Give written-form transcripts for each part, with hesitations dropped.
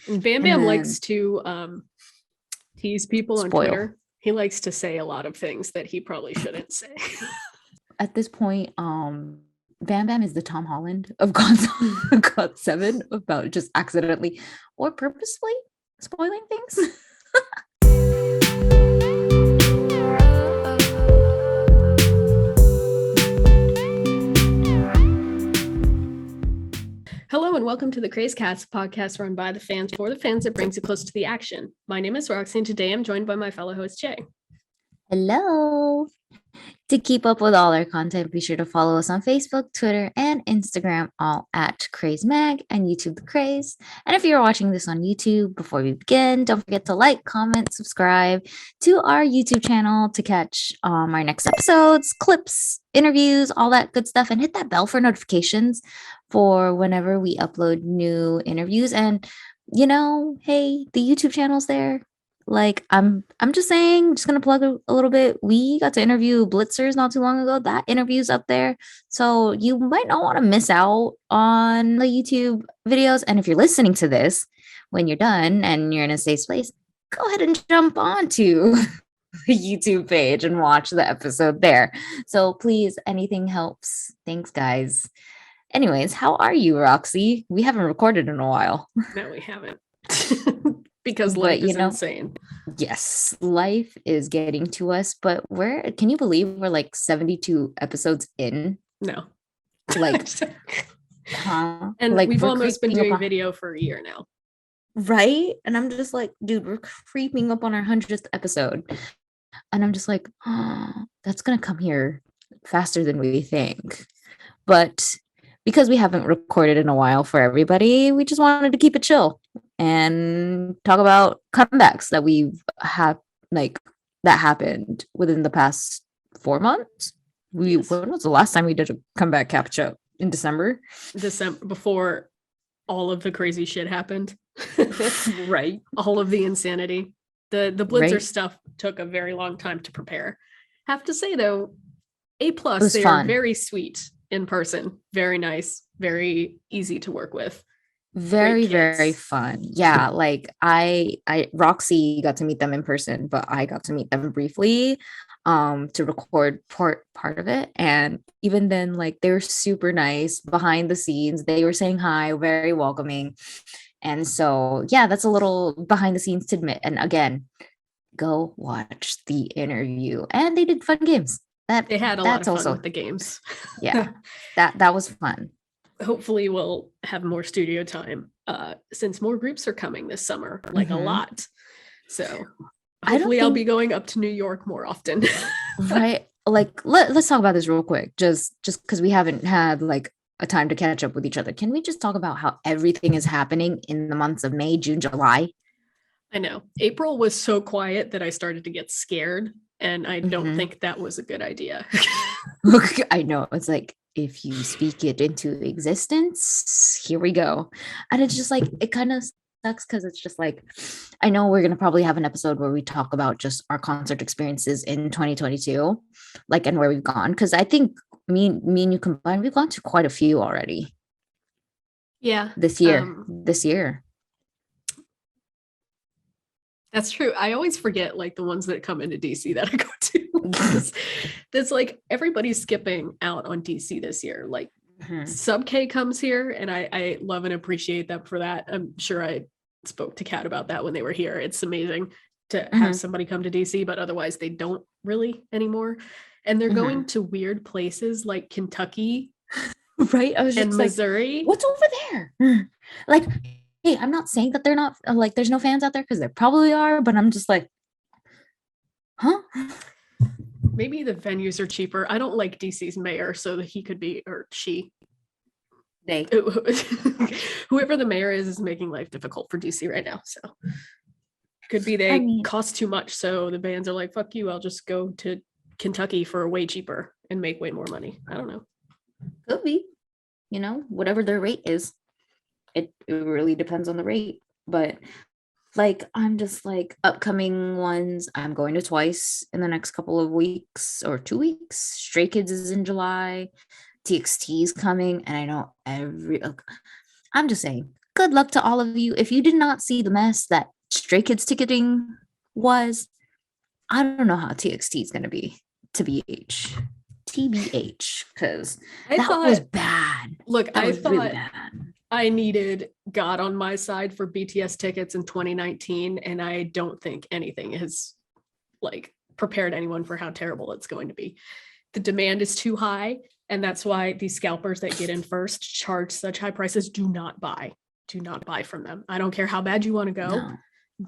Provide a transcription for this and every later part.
Bam And Bam then likes to tease people on spoil. Twitter. He likes to say a lot of things that he probably shouldn't say. At this point, Bam Bam is the Tom Holland of God 7 about just accidentally or purposefully spoiling things. Hello and welcome to the Krazecast podcast run by the fans for the fans that brings you close to the action. My name is Roxy and today I'm joined by my fellow host Jay. Hello. To keep up with all our content, be sure to follow us on Facebook, Twitter, and Instagram, all at CrazeMag and YouTube The Craze. And if you're watching this on YouTube, before we begin, don't forget to like, comment, subscribe to our YouTube channel to catch our next episodes, clips, interviews, all that good stuff, and hit that bell for notifications for whenever we upload new interviews. And hey, the YouTube channel's there. Like I'm just saying, just gonna plug a little bit. We got to interview Blitzers not too long ago. That interview's up there. So you might not want to miss out on the YouTube videos. And if you're listening to this when you're done and you're in a safe place, go ahead and jump onto the YouTube page and watch the episode there. So please, anything helps. Thanks, guys. Anyways, how are you, Roxy? We haven't recorded in a while. No, we haven't. Because life is insane. Yes, life is getting to us, but can you believe we're like 72 episodes in? No. Like, And like we've almost been doing video for a year now. Right? And I'm just like, dude, we're creeping up on our 100th episode. And I'm just like, that's going to come here faster than we think. But because we haven't recorded in a while for everybody, we just wanted to keep it chill and talk about comebacks that we've had, like that happened within the past 4 months. When was the last time we did a comeback Catchup? In December, before all of the crazy shit happened. Right? All of the insanity. The Blitzer stuff took a very long time to prepare. Have to say though, A+, they are very sweet in person, very nice, very easy to work with, very fun. Yeah, like I Roxy got to meet them in person, but I got to meet them briefly to record part of it. And even then, like, they were super nice behind the scenes. They were saying hi, very welcoming. And so yeah, that's a little behind the scenes tidbit. And again, go watch the interview. And they did fun games. They had a lot of fun with the games. Yeah, that was fun. Hopefully we'll have more studio time since more groups are coming this summer, like a lot. So hopefully I'll be going up to New York more often. Right. Like let's talk about this real quick, just because we haven't had like a time to catch up with each other. Can we just talk about how everything is happening in the months of May, June, July? I know. April was so quiet that I started to get scared. And I don't think that was a good idea. I know. It's like, if you speak it into existence, here we go. And it's just like, it kind of sucks because it's just like, I know we're going to probably have an episode where we talk about just our concert experiences in 2022, like, and where we've gone. Because I think me and you combined, we've gone to quite a few already. Yeah. This year. That's true. I always forget like the ones that come into DC that I go to. There's like everybody's skipping out on DC this year. Like Sub K comes here and I love and appreciate them for that. I'm sure I spoke to Kat about that when they were here. It's amazing to have somebody come to DC, but otherwise they don't really anymore. And they're going to weird places like Kentucky. Right. I was just and Missouri. Like, what's over there? Like, hey, I'm not saying that they're not, like, there's no fans out there, because there probably are, but I'm just like, huh? Maybe the venues are cheaper. I don't like DC's mayor, so that he could be, or she. They. Whoever the mayor is making life difficult for DC right now. So could be they cost too much. So the bands are like, fuck you, I'll just go to Kentucky for way cheaper and make way more money. I don't know. Could be. Whatever their rate is. It really depends on the rate, but like, I'm just like, upcoming ones, I'm going to twice in the next couple of weeks or 2 weeks. Stray Kids is in July, TXT is coming, and I know I'm just saying, good luck to all of you. If you did not see the mess that Stray Kids ticketing was, I don't know how TXT is going to be. TBH, because that was bad. Look, that I was thought really bad. I needed God on my side for BTS tickets in 2019, and I don't think anything has like prepared anyone for how terrible it's going to be. The demand is too high, and that's why these scalpers that get in first charge such high prices. Do not buy from them. I don't care how bad you want to go. No.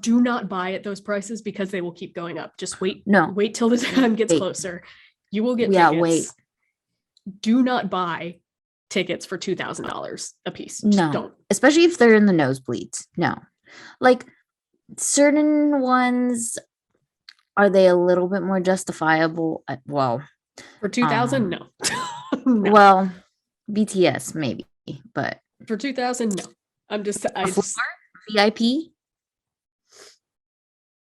Do not buy at those prices because they will keep going up. Just wait till the time gets closer. You will get tickets. Do not buy tickets for $2,000 a piece. Just don't. Especially if they're in the nosebleeds. No. Like certain ones, are they a little bit more justifiable? Well, for 2,000, no. No. Well, BTS maybe, but for 2,000, no. VIP?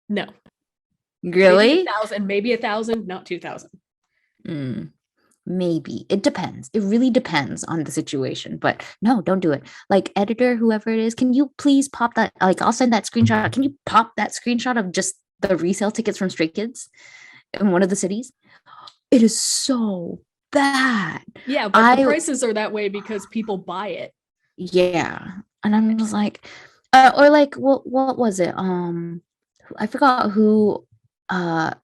No. Really? Maybe 1,000, not 2,000. Maybe. It depends. It really depends on the situation. But no, don't do it. Like, editor, whoever it is, can you please pop that? Like, I'll send that screenshot. Can you pop that screenshot of just the resale tickets from Stray Kids in one of the cities? It is so bad. Yeah, but the prices are that way because people buy it. Yeah. And I'm just like, or like, what was it? I forgot who got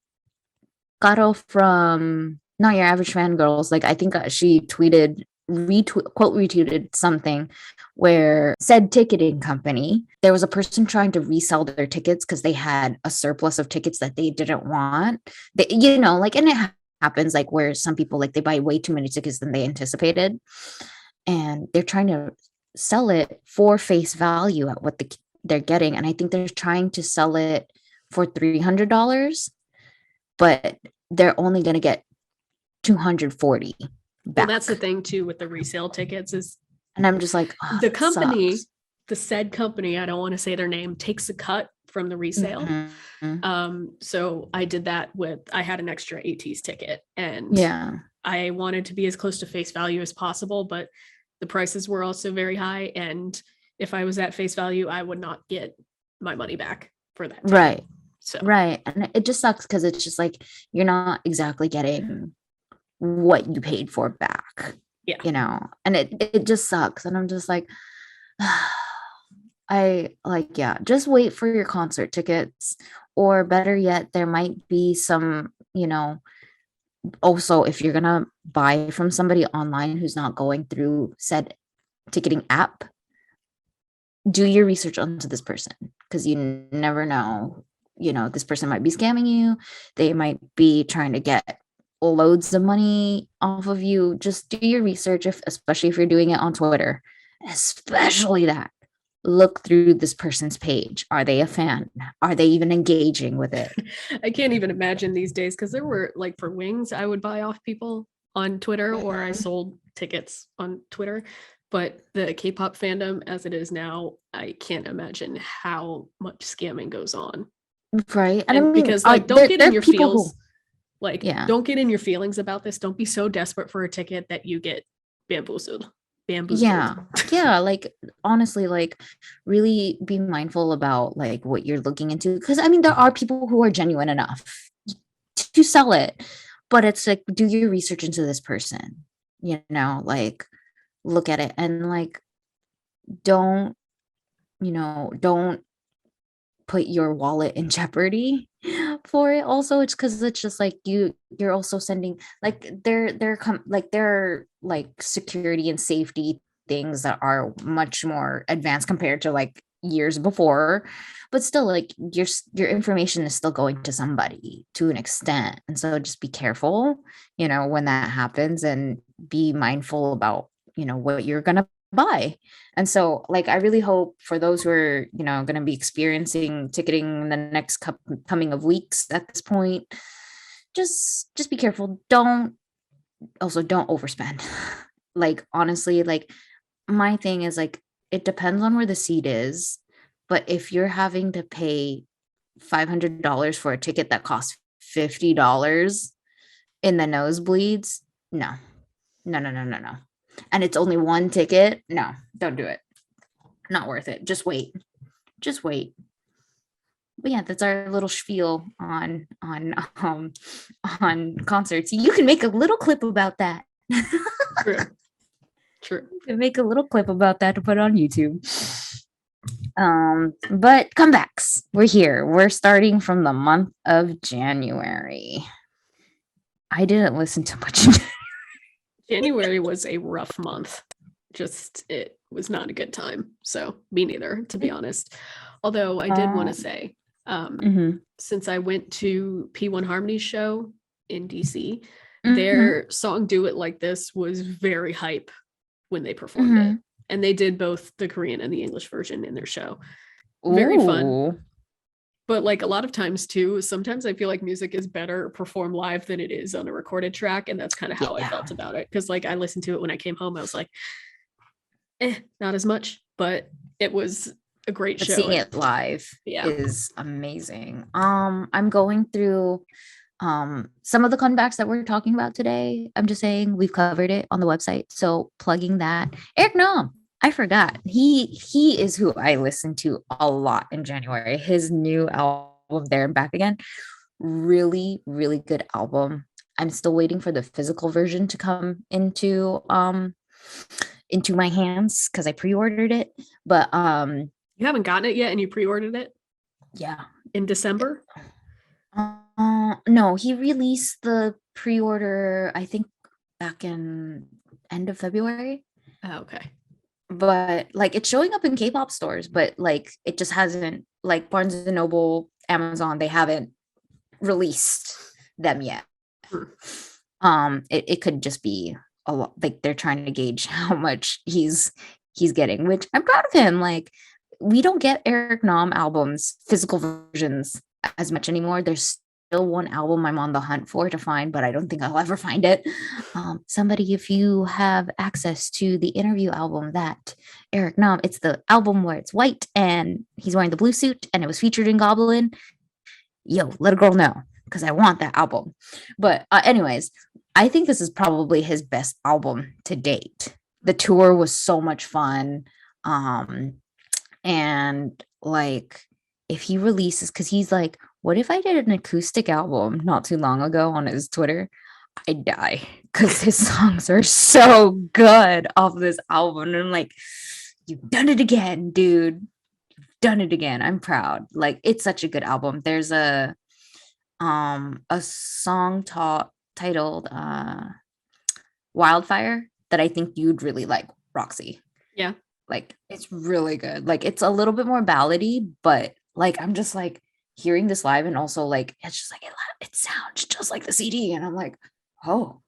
off from Not Your Average Fangirls. Like, I think she quote retweeted something where said ticketing company, there was a person trying to resell their tickets because they had a surplus of tickets that they didn't want. And it happens like where some people, like, they buy way too many tickets than they anticipated, and they're trying to sell it for face value at what they're getting. And I think they're trying to sell it for $300, but they're only going to get $240 back. Well, that's the thing too with the resale tickets is, and I'm just like, the company, the said company, I don't want to say their name, takes a cut from the resale. Mm-hmm. So I did that I had an extra AT's ticket, and I wanted to be as close to face value as possible, but the prices were also very high. And if I was at face value, I would not get my money back for that ticket. Right. So. Right. And it just sucks because it's just like, you're not exactly getting what you paid for back. Yeah. And it just sucks. And I'm just like, just wait for your concert tickets, or better yet, there might be some, also, if you're going to buy from somebody online who's not going through said ticketing app, do your research onto this person, because you never know. This person might be scamming you. They might be trying to get loads of money off of you. Just do your research, especially if you're doing it on Twitter, especially that. Look through this person's page. Are they a fan? Are they even engaging with it? I can't even imagine these days, because there were, like, for Wings, I would buy off people on Twitter, or I sold tickets on Twitter. But the K-pop fandom as it is now, I can't imagine how much scamming goes on. Right. And I mean, because don't get in your feels. Don't get in your feelings about this. Don't be so desperate for a ticket that you get bamboozled. Yeah. Like, honestly, like, really be mindful about like what you're looking into, because I mean, there are people who are genuine enough to sell it, but it's like, do your research into this person, like, look at it, and like, don't put your wallet in jeopardy for it. Also, it's because it's just like you're also sending, like, there are like security and safety things that are much more advanced compared to like years before, but still, like, your information is still going to somebody to an extent, and so just be careful when that happens, and be mindful about what you're gonna buy. And so, like, I really hope for those who are going to be experiencing ticketing in the next coming of weeks at this point, just be careful. Don't overspend. Like, honestly, like, my thing is, like, it depends on where the seat is, but if you're having to pay $500 for a ticket that costs $50 in the nosebleeds, no. And it's only one ticket. No, don't do it. not worth it. Just wait. Just wait. But yeah, that's our little spiel on concerts. You can make a little clip about that. True. True. You can make a little clip about that to put on YouTube. But comebacks. We're here. We're starting from the month of January. I didn't listen to much. January was a rough month. Just it was not a good time. So me neither, to be honest. Although I did want to say, since I went to P1 Harmony's show in DC, their song "Do It Like This" was very hype when they performed it, and they did both the Korean and the English version in their show. Very fun. But like a lot of times too, sometimes I feel like music is better performed live than it is on a recorded track, and that's kind of how I felt about it. Because like I listened to it when I came home, I was like, not as much, but it was a great show. Seeing it live is amazing. I'm going through some of the comebacks that we're talking about today. I'm just saying we've covered it on the website, so plugging that. Eric Nam, I forgot. He is who I listened to a lot in January. His new album, There and Back Again, really, really good album. I'm still waiting for the physical version to come into my hands because I pre-ordered it. But you haven't gotten it yet, and you pre-ordered it? Yeah, in December. No, he released the pre-order, I think, back in end of February. Oh, okay. But like it's showing up in K-pop stores, but like it just hasn't, like Barnes and Noble, Amazon, they haven't released them yet. It could just be a lot, like they're trying to gauge how much he's getting, which I'm proud of him. Like we don't get Eric Nam albums, physical versions as much anymore. There's still one album I'm on the hunt for to find, but I don't think I'll ever find it. Somebody, if you have access to the interview album that Eric Nam, it's the album where it's white and he's wearing the blue suit and it was featured in Goblin. Yo, let a girl know because I want that album. But anyways, I think this is probably his best album to date. The tour was so much fun. And like if he releases, because he's like, what if I did an acoustic album not too long ago on his Twitter? I'd die because his songs are so good off this album. And I'm like, you've done it again, dude. You've done it again. I'm proud. Like it's such a good album. There's a song titled Wildfire that I think you'd really like, Roxy. Yeah. Like it's really good. Like it's a little bit more ballady, but like I'm just like hearing this live, and also like it's just like it sounds just like the CD, and I'm like, oh,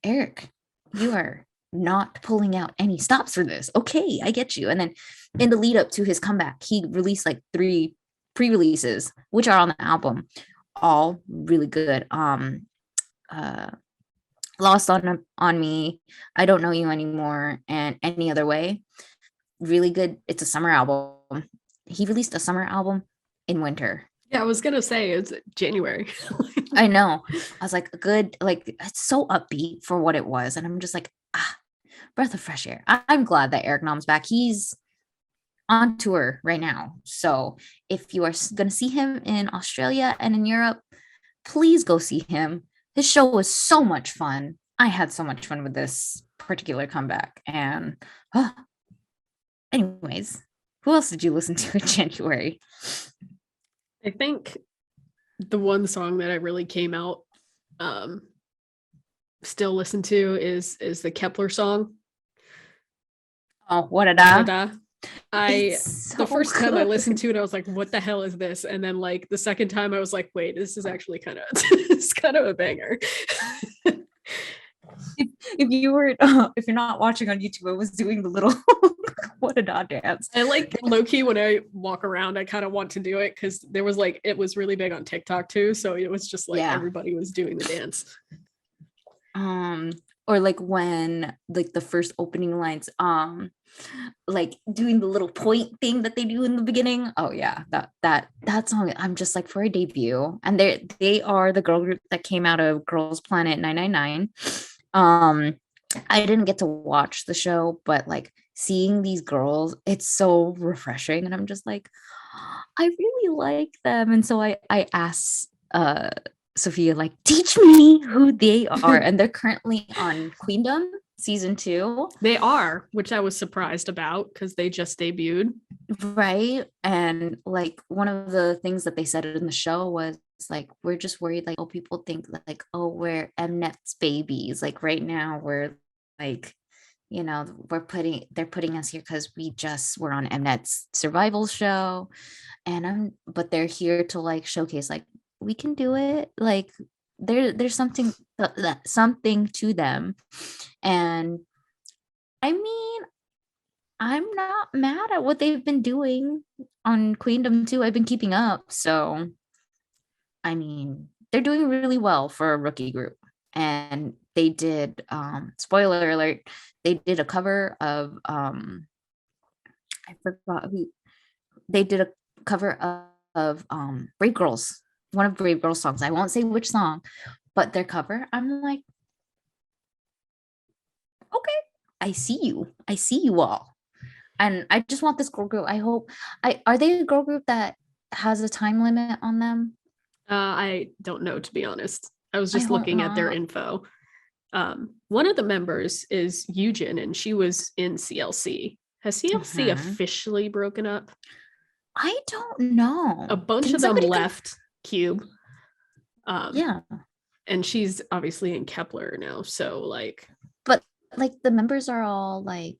Eric, you are not pulling out any stops for this. Okay, I get you. And then in the lead up to his comeback, he released like 3 pre-releases, which are on the album, all really good. Lost on Me, I Don't Know You Anymore, and Any Other Way. Really good. It's a summer album. He released a summer album in winter. Yeah, I was gonna say it's January. I know. I was like, good, like it's so upbeat for what it was. And I'm just like, breath of fresh air. I'm glad that Eric Nam's back. He's on tour right now. So if you are gonna see him in Australia and in Europe, please go see him. His show was so much fun. I had so much fun with this particular comeback. And anyways, who else did you listen to in January? I think the one song that I really came out still listen to is the Kepler song. Oh, what a da. The first time I listened to it, I was like, what the hell is this? And then like the second time I was like, wait, this is actually kind of a banger. If you're not watching on YouTube, I was doing the little what a da dance. I like low-key when I walk around, I kind of want to do it because there was like it was really big on TikTok too. So it was just like everybody was doing the dance. Or like when like the first opening lines, like doing the little point thing that they do in the beginning. Oh yeah, that song. I'm just like, for a debut, and they are the girl group that came out of Girls Planet 999. I didn't get to watch the show, but like seeing these girls, it's so refreshing. And I'm just like, I really like them. And so I asked Sophia, like, teach me who they are. And they're currently on Queendom season 2. They are, which I was surprised about because they just debuted. Right. And like one of the things that they said in the show was like, we're just worried, like, oh, people think like, oh, we're Mnet's babies. Like right now we're like, they're putting us here because we're on Mnet's survival show. But they're here to like showcase like we can do it. Like there's something to them. And I mean, I'm not mad at what they've been doing on Queendom too. I've been keeping up. So, I mean, they're doing really well for a rookie group. And they did, spoiler alert, they did a cover of, I forgot who, they did a cover of Brave Girls, one of Brave Girls' songs. I won't say which song, but their cover, I'm like, okay, I see you. I see you all. And I just want this girl group. I hope are they a girl group that has a time limit on them? I don't know, to be honest. I was I just hope looking at their not. info. One of the members is Eugen, and she was in CLC. Has CLC officially broken up? I don't know. A bunch of them left Cube. Yeah. And she's obviously in Kepler now. So like, but like the members are all like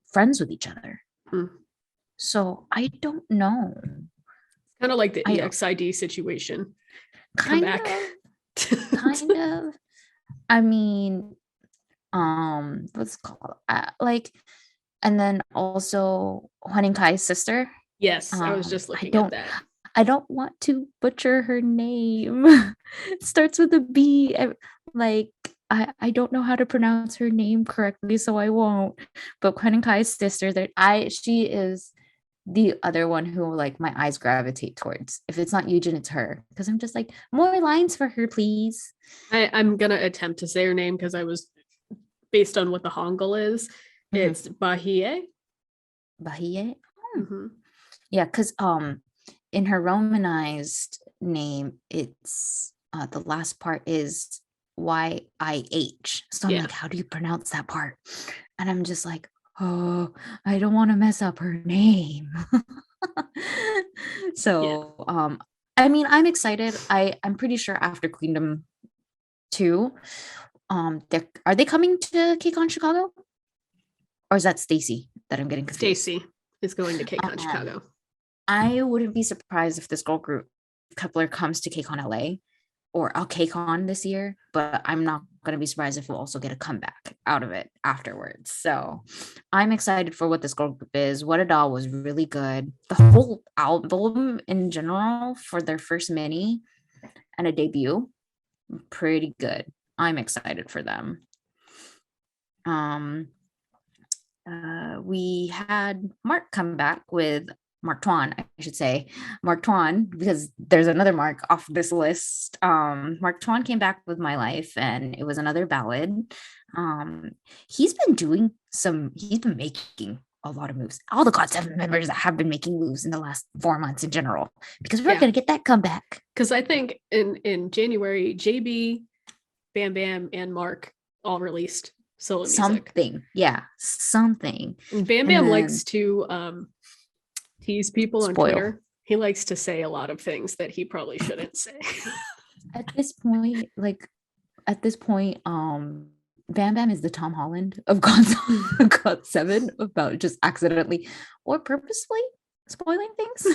friends with each other. So I don't know. Kind of like the EXID situation. Come back. Kind of. I mean, what's it called? Like, and then also Huan and Kai's sister. Yes, I was just looking at that. I don't want to butcher her name. It starts with a B. Like, I don't know how to pronounce her name correctly, so I won't. But Huan and Kai's sister, she is the other one who like my eyes gravitate towards. If it's not Eugen, it's her. Because I'm just like, more lines for her, please. I'm gonna attempt to say her name because I was based on what the Hangul is. It's Bahie. Bahie? Yeah, because in her Romanized name, it's the last part is YIH. So I'm like, how do you pronounce that part? And I'm just like, oh, I don't want to mess up her name. So I mean, I'm excited. I'm pretty sure after Queendom 2, are they coming to KCON Chicago? Or is that Stacy that I'm getting confused? Stacy is going to KCON Chicago. I wouldn't be surprised if this girl group Kepler comes to KCON LA or KCON this year, but I'm not going to be surprised if we'll also get a comeback out of it afterwards. So I'm excited for what this girl group is. What a Doll was really good. The whole album in general for their first mini and a debut, pretty good. I'm excited for them. We had Mark come back with Mark Twan, I should say. Mark Twan, because there's another Mark off this list. Mark Twan came back with My Life, and it was another ballad. He's been making a lot of moves. All the GOT7 members that have been making moves in the last 4 months in general, because we're going to get that comeback. Because I think in January, JB, Bam Bam, and Mark all released solo music. Something. And Bam Bam likes to tease people on Twitter. He likes to say a lot of things that he probably shouldn't say. At this point, Bam Bam is the Tom Holland of GOT7 about just accidentally or purposely spoiling things.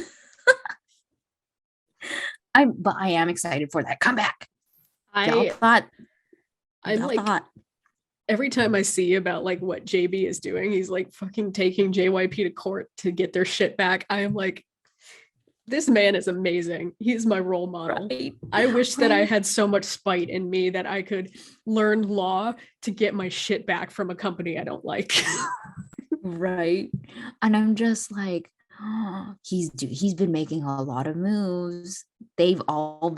I am excited for that comeback. Every time I see about like what JB is doing, he's like fucking taking JYP to court to get their shit back. I am like, this man is amazing. He's my role model. Right. I wish that I had so much spite in me that I could learn law to get my shit back from a company I don't like. Right. And I'm just like, he's been making a lot of moves. They're all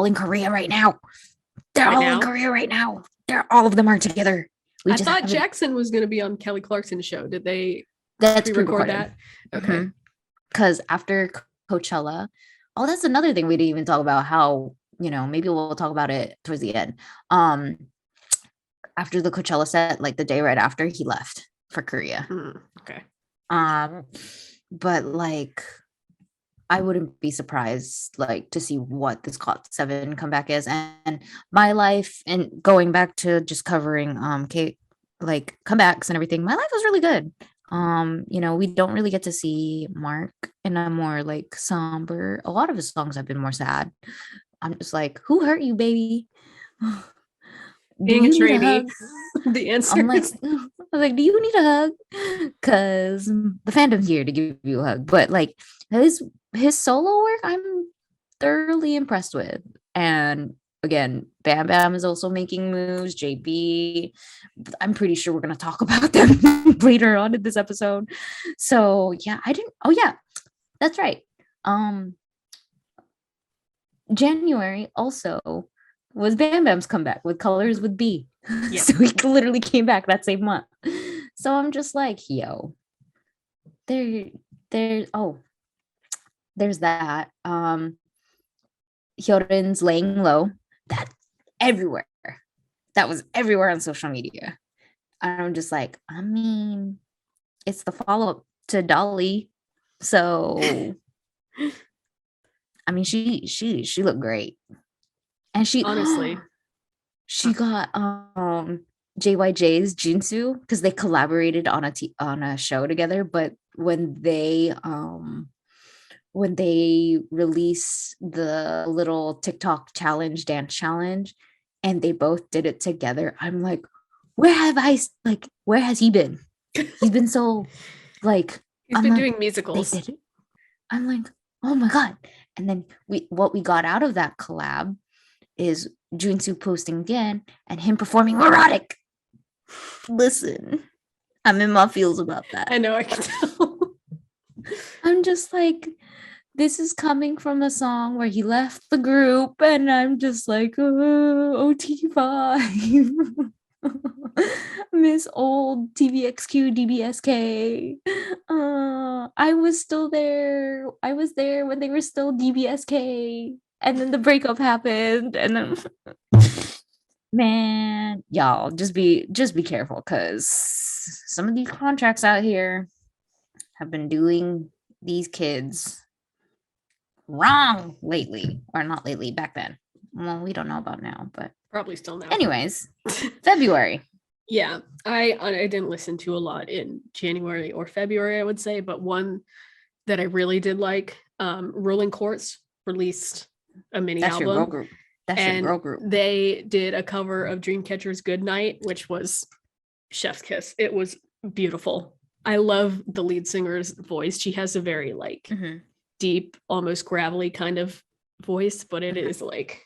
in Korea right now. They're all in Korea right now. All of them are together. We I just thought haven't. Jackson was going to be on Kelly Clarkson's show. Did they That's pre-record pre-recorded. that? Okay. Because after Coachella, oh, that's another thing we didn't even talk about. How, maybe we'll talk about it towards the end. After the Coachella set, like the day right after, he left for Korea. Okay. But like, I wouldn't be surprised like to see what this GOT7 comeback is. And my life, and going back to just covering Kate, like comebacks and everything, my life was really good. We don't really get to see Mark in a more like somber. A lot of his songs have been more sad. I'm just like, who hurt you, baby? Do Being a you need a trainee, hug? the answer I'm like, is do you need a hug? Because the fandom's here to give you a hug. But like his solo work, I'm thoroughly impressed with. And again, Bam Bam is also making moves. JB, I'm pretty sure we're gonna talk about them later on in this episode. So yeah, I didn't. Oh yeah, that's right. January also was Bam Bam's comeback with Colors with B. Yep. So he literally came back that same month. So I'm just like, yo, there's that. Hyorin's Laying Low. That's everywhere. That was everywhere on social media. And I'm just like, I mean, it's the follow-up to Dolly. So I mean, she looked great. And she honestly, she got JYJ's Jinsu because they collaborated on a show together. But when they released the little TikTok challenge, dance challenge, and they both did it together, I'm like, where has he been? He's been so like, he's been doing musicals. They did it. I'm like, oh my god. And then what we got out of that collab is Junsu posting again and him performing erotic. Listen, I'm in my feels about that. I know, I can tell. I'm just like, this is coming from a song where he left the group, and I'm just like, OT5. Miss old TVXQ DBSK. I was still there. I was there when they were still DBSK. And then the breakup happened. And then man, y'all just be careful, because some of these contracts out here have been doing these kids wrong lately, or not lately, back then. Well, we don't know about now, but probably still now. Anyways, February. Yeah, I didn't listen to a lot in January or February, I would say, but one that I really did like, Rolling Courts released a mini That's album. Your girl group. That's your girl group. They did a cover of Dreamcatcher's Good Night, which was chef's kiss. It was beautiful. I love the lead singer's voice. She has a very like deep, almost gravelly kind of voice, but it is like,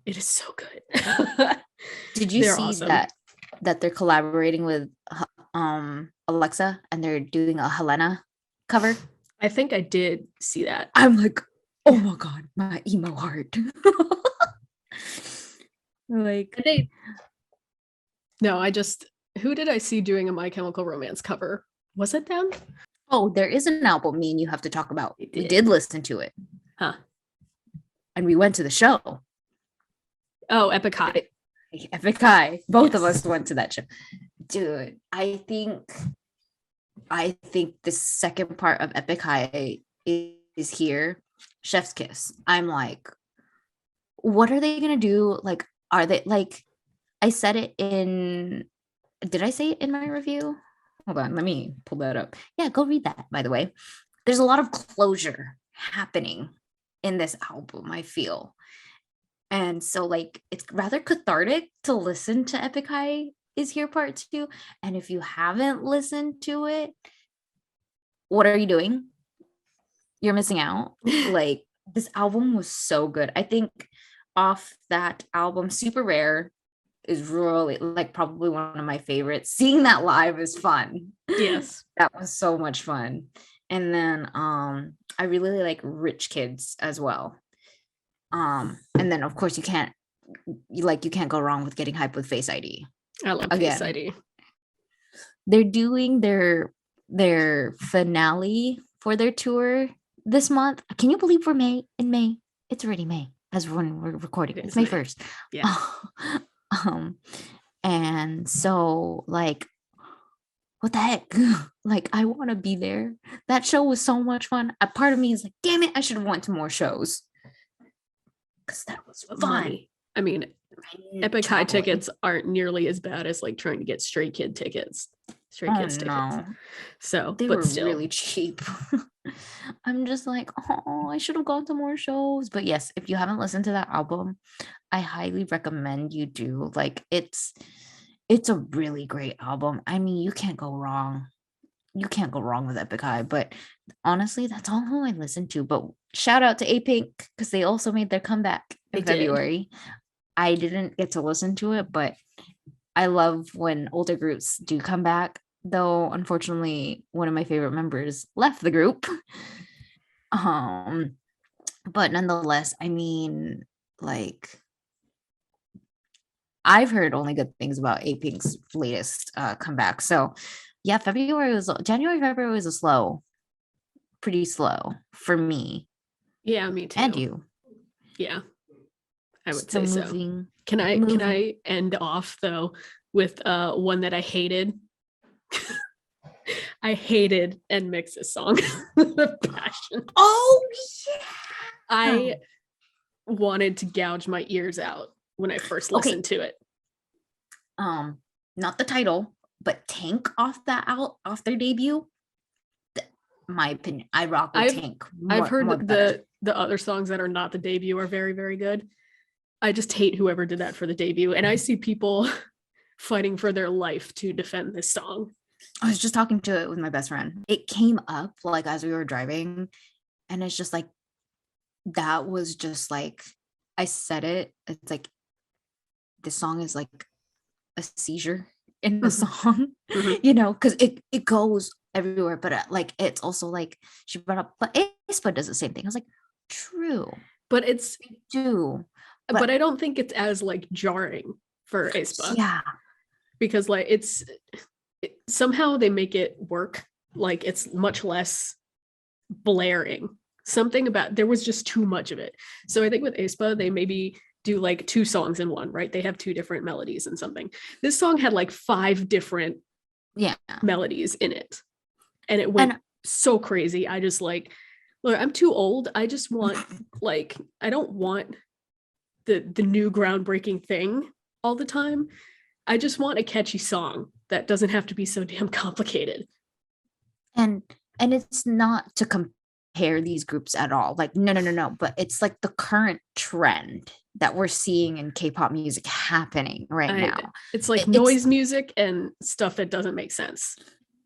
it is so good. Did you see awesome. that they're collaborating with Alexa and they're doing a Helena cover? I think I did see that. I'm like, oh my god, my emo heart. Like, who did I see doing a My Chemical Romance cover? Was it them? Oh, there is an album me and you have to talk about. We did listen to it. Huh. And we went to the show. Oh, Epic High. Epic High. Both of us went to that show. Dude, I think the second part of Epic High is here. Chef's kiss. I'm like, what are they gonna do? Like, are they like, I said it in, did I say it in my review? Hold on, let me pull that up. Yeah, go read that, by the way. There's a lot of closure happening in this album, I feel. And so like, it's rather cathartic to listen to Epic High is Here Part 2. And if you haven't listened to it, what are you doing? You're missing out. Like, this album was so good. I think off that album, Super Rare is really like probably one of my favorites. Seeing that live is fun. Yes. That was so much fun. And then I really like Rich Kids as well. And then of course you can't go wrong with Getting Hype with Face ID. I love Face Again, ID. they're doing their finale for their tour this month. Can you believe we're in May? It's already May as when we're recording. It's May 1st. Yeah. And so like, what the heck? Like, I want to be there. That show was so much fun. A part of me is like, damn it, I should have went to more shows. Because that was fun. Money. I mean, Epic High tickets aren't nearly as bad as like trying to get Stray Kid tickets. Stray Kids tickets. So they were still really cheap. I'm just like, oh, I should have gone to more shows. But yes, if you haven't listened to that album, I highly recommend you do. Like, it's a really great album. I mean, you can't go wrong. You can't go wrong with Epic High. But honestly, that's all who I listen to. But shout out to A-Pink because they also made their comeback in February. I didn't get to listen to it, but I love when older groups do come back. Though, unfortunately, one of my favorite members left the group. But nonetheless, I mean, like, I've heard only good things about A-Pink's latest comeback. So yeah, February, February was pretty slow for me. Yeah, me too. And you. Yeah, I would say so. Can I end off though with one that I hated? I hated NMIXX's song, The Passion. Oh yeah. I wanted to gouge my ears out when I first listened to it. Not the title, but Tank off their debut. My opinion, I rock with Tank. I've heard the other songs that are not the debut are very, very good. I just hate whoever did that for the debut. And I see people fighting for their life to defend this song. I was just talking to it with my best friend. It came up like as we were driving, and it's just like, that was just like, I said it. It's like, this song is like a seizure in the song, you know, because it goes everywhere. But like, it's also like, she brought up, but aespa does the same thing. I was like, true, but it's do. But I don't think it's as like jarring for aespa. Yeah, because like somehow they make it work. Like, it's much less blaring. Something about, there was just too much of it. So I think with aespa, they maybe do like 2 songs in one, right? They have 2 different melodies and something. This song had like 5 different melodies in it. And it went so crazy. I just like, look, I'm too old. I just want like, I don't want the new groundbreaking thing all the time. I just want a catchy song that doesn't have to be so damn complicated. And it's not to compare these groups at all. Like, no. But it's like the current trend that we're seeing in K-pop music happening now. It's like noise music and stuff that doesn't make sense.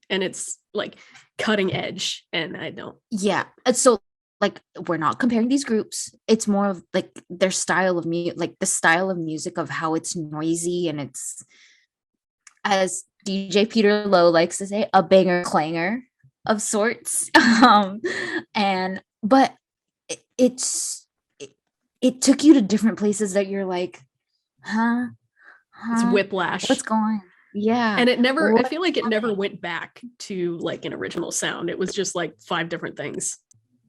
And it's like cutting edge. And I don't. Yeah. So like, we're not comparing these groups. It's more of like their style of music, like the style of music of how it's noisy, and it's, as DJ Peter Lowe likes to say, a banger clanger of sorts. But it took you to different places that you're like, it's whiplash. What's going? Yeah. And it never, I feel like it never went back to like an original sound. It was just like 5 different things.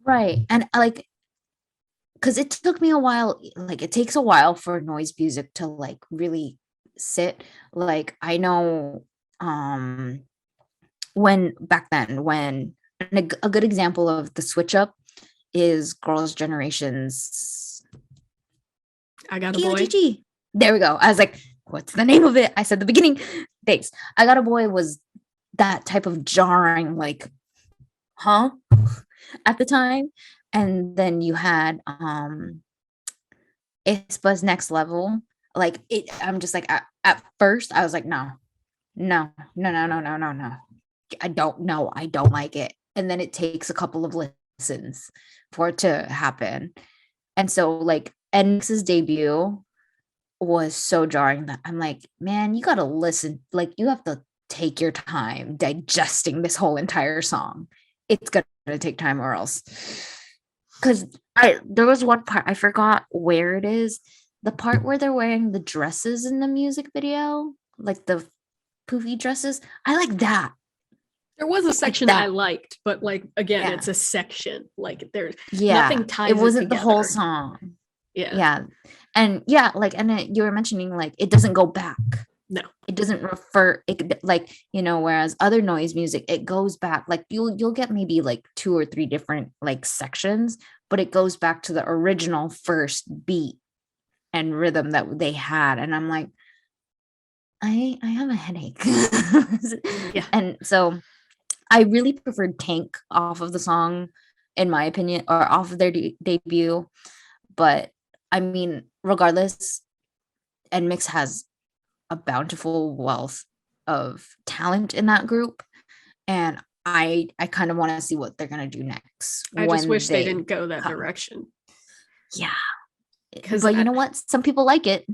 Right. And like, because it took me a while, like it takes a while for noise music to like really sit. Like, I know when a good example of the switch up is Girls' Generation's I Got a Boy. There we go. I was like, what's the name of it? I said the beginning. Thanks. I Got a Boy was that type of jarring, like, at the time. And then you had aespa's Next Level. Like, I'm just like, at first I was like, no. I don't like it. And then it takes a couple of listens for it to happen. And so like, NMIXX's debut was so jarring that I'm like, man, you gotta listen. Like, you have to take your time digesting this whole entire song. It's gonna take time, or else. Because there was one part, I forgot where it is, the part where they're wearing the dresses in the music video. like the poofy dresses. I like that. There was a Like section I that. liked, but like again, Yeah. it's a section. Like there's Yeah. nothing It ties it wasn't the whole together. song. Yeah. Yeah. And yeah, like, and you were mentioning like it doesn't go back. No. It doesn't refer it, like, whereas other noise music, it goes back, like you'll get maybe like 2 or 3 different like sections, but it goes back to the original first beat and rhythm that they had. And I'm like, I have a headache. Yeah. And so I really preferred Tank off of the song, in my opinion, or off of their debut. But I mean, regardless, NMIX has a bountiful wealth of talent in that group. And I kind of want to see what they're gonna do next I just when wish they they didn't go that come. direction. Yeah. Because But you know what? Some people like it.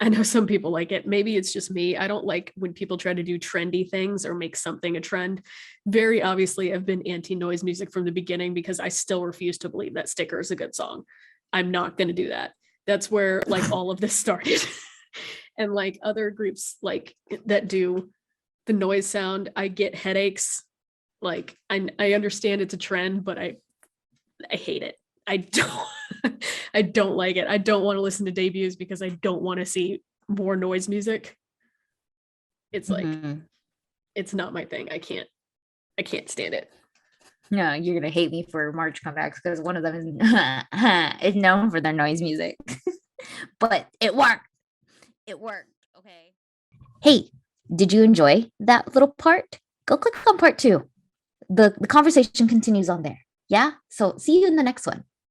I know some people like it. Maybe it's just me. I don't like when people try to do trendy things or make something a trend. Very obviously, I've been anti noise music from the beginning because I still refuse to believe that Sticker is a good song. I'm not going to do that. That's where like all of this started. And like other groups like that do the noise sound, I get headaches. Like I understand it's a trend, but I hate it. I don't I don't like it. I don't want to listen to debuts because I don't want to see more noise music. It's like Mhm. it's not my thing. I can't stand it. No, you're gonna hate me for March comebacks because one of them is known for their noise music. But it worked. It worked. Okay. Hey, did you enjoy that little part? Go click on part 2. The conversation continues on there. Yeah. So see you in the next one.